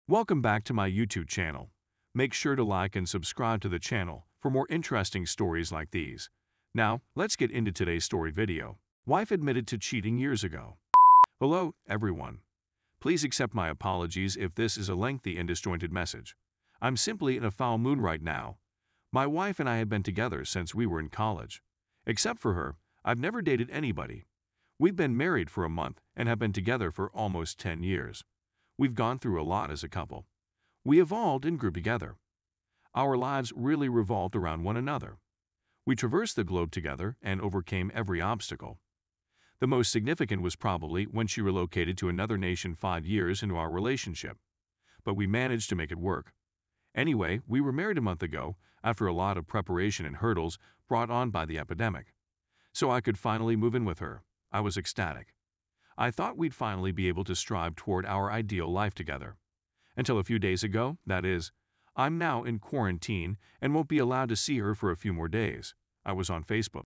Welcome back to my YouTube channel. Make sure to like and subscribe to the channel for more interesting stories like these. Now, let's get into today's story video. Wife admitted to cheating years ago. Hello, everyone. Please accept my apologies if this is a lengthy and disjointed message. I'm simply in a foul mood right now. My wife and I had been together since we were in college. Except for her, I've never dated anybody. We've been married for a month and have been together for almost 10 years. We've gone through a lot as a couple. We evolved and grew together. Our lives really revolved around one another. We traversed the globe together and overcame every obstacle. The most significant was probably when she relocated to another nation 5 years into our relationship. But we managed to make it work. Anyway, we were married a month ago after a lot of preparation and hurdles brought on by the epidemic. So I could finally move in with her. I was ecstatic. I thought we'd finally be able to strive toward our ideal life together. Until a few days ago, that is. I'm now in quarantine and won't be allowed to see her for a few more days. I was on Facebook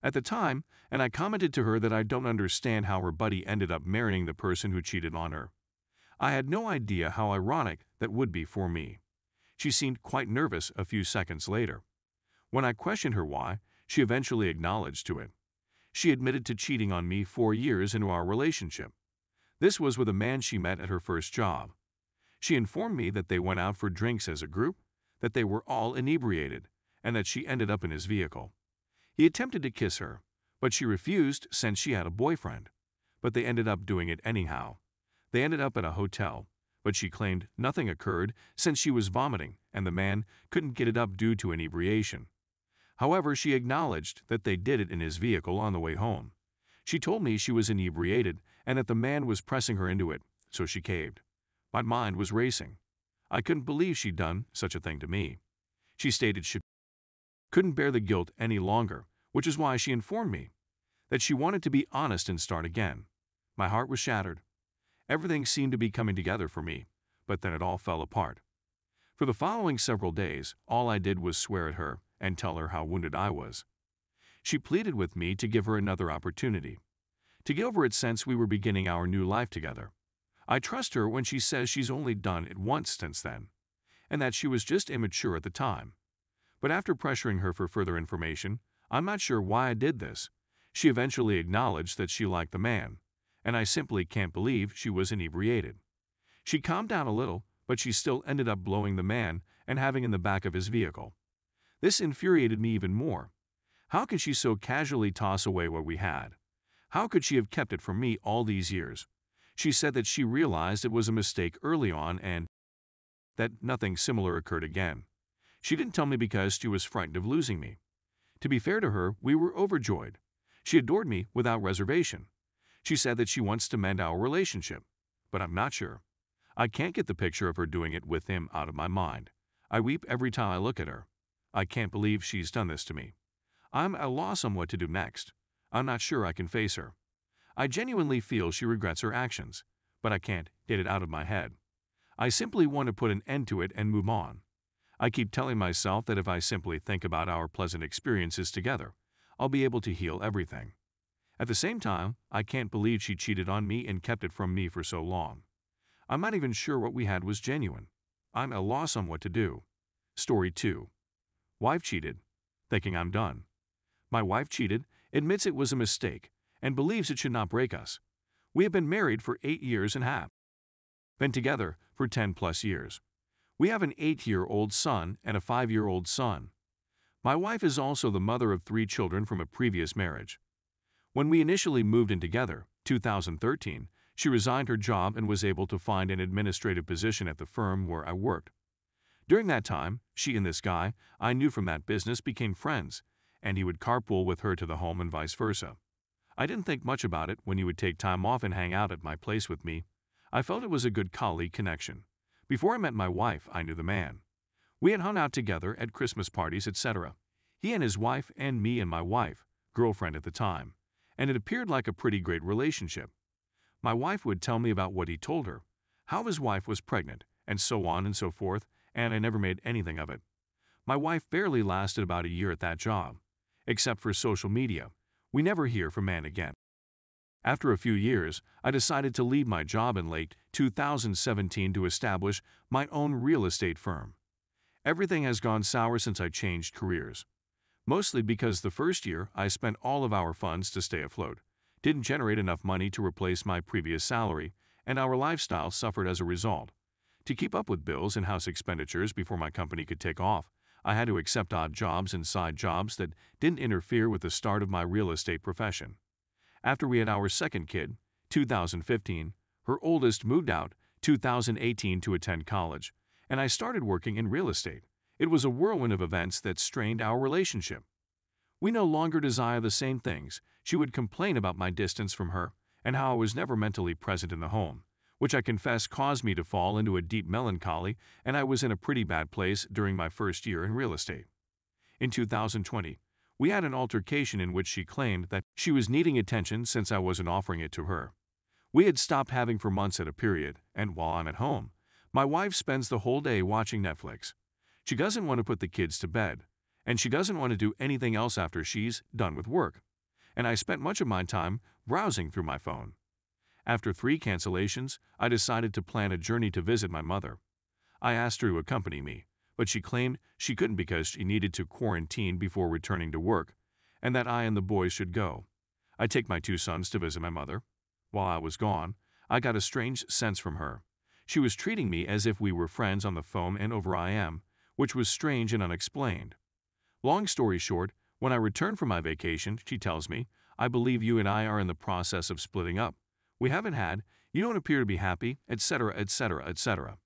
at the time, and I commented to her that I don't understand how her buddy ended up marrying the person who cheated on her. I had no idea how ironic that would be for me. She seemed quite nervous a few seconds later. When I questioned her why, she eventually acknowledged to it. She admitted to cheating on me 4 years into our relationship. This was with a man she met at her first job. She informed me that they went out for drinks as a group, that they were all inebriated, and that she ended up in his vehicle. He attempted to kiss her, but she refused since she had a boyfriend. But they ended up doing it anyhow. They ended up at a hotel, but she claimed nothing occurred since she was vomiting and the man couldn't get it up due to inebriation. However, she acknowledged that they did it in his vehicle on the way home. She told me she was inebriated and that the man was pressing her into it, so she caved. My mind was racing. I couldn't believe she'd done such a thing to me. She stated she couldn't bear the guilt any longer, which is why she informed me that she wanted to be honest and start again. My heart was shattered. Everything seemed to be coming together for me, but then it all fell apart. For the following several days, all I did was swear at her and tell her how wounded I was. She pleaded with me to give her another opportunity, to get over it since we were beginning our new life together. I trust her when she says she's only done it once since then, and that she was just immature at the time. But after pressuring her for further information, I'm not sure why I did this. She eventually acknowledged that she liked the man, and I simply can't believe she was inebriated. She calmed down a little, but she still ended up blowing the man and having in the back of his vehicle. This infuriated me even more. How could she so casually toss away what we had? How could she have kept it from me all these years? She said that she realized it was a mistake early on and that nothing similar occurred again. She didn't tell me because she was frightened of losing me. To be fair to her, we were overjoyed. She adored me without reservation. She said that she wants to mend our relationship, but I'm not sure. I can't get the picture of her doing it with him out of my mind. I weep every time I look at her. I can't believe she's done this to me. I'm at a loss on what to do next. I'm not sure I can face her. I genuinely feel she regrets her actions, but I can't get it out of my head. I simply want to put an end to it and move on. I keep telling myself that if I simply think about our pleasant experiences together, I'll be able to heal everything. At the same time, I can't believe she cheated on me and kept it from me for so long. I'm not even sure what we had was genuine. I'm at a loss on what to do. Story 2. Wife cheated, thinking I'm done. My wife cheated, admits it was a mistake, and believes it should not break us. We have been married for 8 years and have been together for 10+ years. We have an 8-year-old son and a 5-year-old son. My wife is also the mother of 3 children from a previous marriage. When we initially moved in together, 2013, she resigned her job and was able to find an administrative position at the firm where I worked. During that time, she and this guy I knew from that business became friends, and he would carpool with her to the home and vice versa. I didn't think much about it when he would take time off and hang out at my place with me. I felt it was a good colleague connection. Before I met my wife, I knew the man. We had hung out together at Christmas parties, etc. He and his wife and me and my wife, girlfriend at the time, and it appeared like a pretty great relationship. My wife would tell me about what he told her, how his wife was pregnant, and so on and so forth, and I never made anything of it. My wife barely lasted about a year at that job. Except for social media, we never hear from man again. After a few years, I decided to leave my job in late 2017 to establish my own real estate firm. Everything has gone sour since I changed careers. Mostly because the first year I spent all of our funds to stay afloat, didn't generate enough money to replace my previous salary, and our lifestyle suffered as a result. To keep up with bills and house expenditures before my company could take off, I had to accept odd jobs and side jobs that didn't interfere with the start of my real estate profession. After we had our second kid, 2015, her oldest moved out, 2018, to attend college, and I started working in real estate. It was a whirlwind of events that strained our relationship. We no longer desire the same things. She would complain about my distance from her and how I was never mentally present in the home, which I confess caused me to fall into a deep melancholy, and I was in a pretty bad place during my first year in real estate. In 2020, we had an altercation in which she claimed that she was needing attention since I wasn't offering it to her. We had stopped having for months at a period, and while I'm at home, my wife spends the whole day watching Netflix. She doesn't want to put the kids to bed, and she doesn't want to do anything else after she's done with work. And I spent much of my time browsing through my phone. After 3 cancellations, I decided to plan a journey to visit my mother. I asked her to accompany me, but she claimed she couldn't because she needed to quarantine before returning to work, and that I and the boys should go. I take my 2 sons to visit my mother. While I was gone, I got a strange sense from her. She was treating me as if we were friends on the phone and over IM, which was strange and unexplained. Long story short, when I returned from my vacation, she tells me, "I believe you and I are in the process of splitting up. We haven't had, you don't appear to be happy, etc., etc., etc."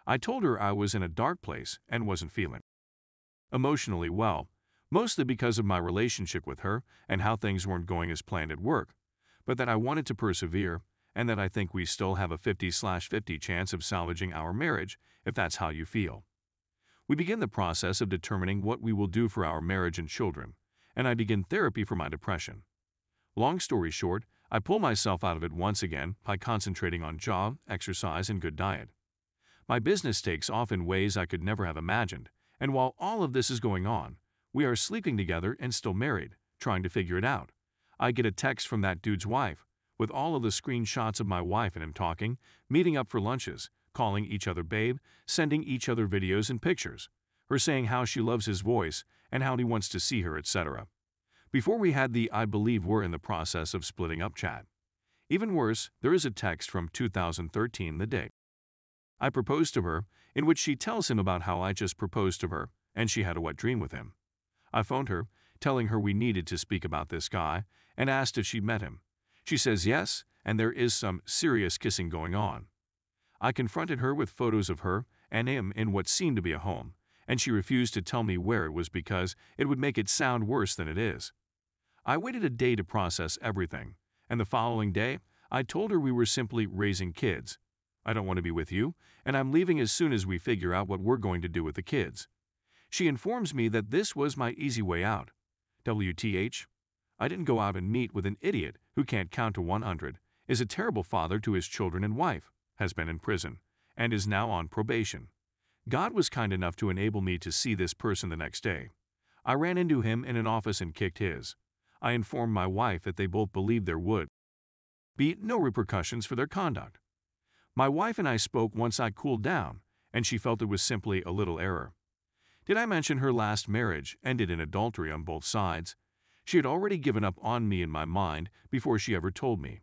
I told her I was in a dark place and wasn't feeling emotionally well, mostly because of my relationship with her and how things weren't going as planned at work, but that I wanted to persevere and that I think we still have a 50/50 chance of salvaging our marriage, if that's how you feel. We begin the process of determining what we will do for our marriage and children, and I begin therapy for my depression. Long story short, I pull myself out of it once again by concentrating on job, exercise, and good diet. My business takes off in ways I could never have imagined, and while all of this is going on, we are sleeping together and still married, trying to figure it out. I get a text from that dude's wife, with all of the screenshots of my wife and him talking, meeting up for lunches, calling each other babe, sending each other videos and pictures, her saying how she loves his voice and how he wants to see her, etc. Before we had the "I believe we're in the process of splitting up" chat. Even worse, there is a text from 2013, the date I proposed to her, in which she tells him about how I just proposed to her and she had a wet dream with him. I phoned her, telling her we needed to speak about this guy, and asked if she'd met him. She says yes, and there is some serious kissing going on. I confronted her with photos of her and him in what seemed to be a home, and she refused to tell me where it was because it would make it sound worse than it is. I waited a day to process everything, and the following day, I told her we were simply raising kids. I don't want to be with you, and I'm leaving as soon as we figure out what we're going to do with the kids. She informs me that this was my easy way out. WTH? I didn't go out and meet with an idiot who can't count to 100, is a terrible father to his children and wife, has been in prison, and is now on probation. God was kind enough to enable me to see this person the next day. I ran into him in an office and kicked his. I informed my wife that they both believed there would be no repercussions for their conduct. My wife and I spoke once I cooled down, and she felt it was simply a little error. Did I mention her last marriage ended in adultery on both sides? She had already given up on me in my mind before she ever told me.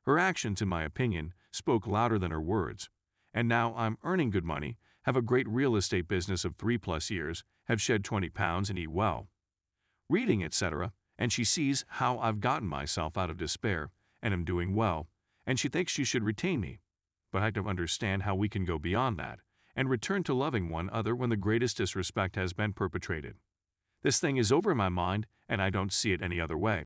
Her actions, in my opinion, spoke louder than her words. And now I'm earning good money, have a great real estate business of 3+ years, have shed 20 pounds and eat well. Reading, etc., and she sees how I've gotten myself out of despair and am doing well, and she thinks she should retain me. But I don't understand how we can go beyond that and return to loving one another when the greatest disrespect has been perpetrated. This thing is over in my mind, and I don't see it any other way.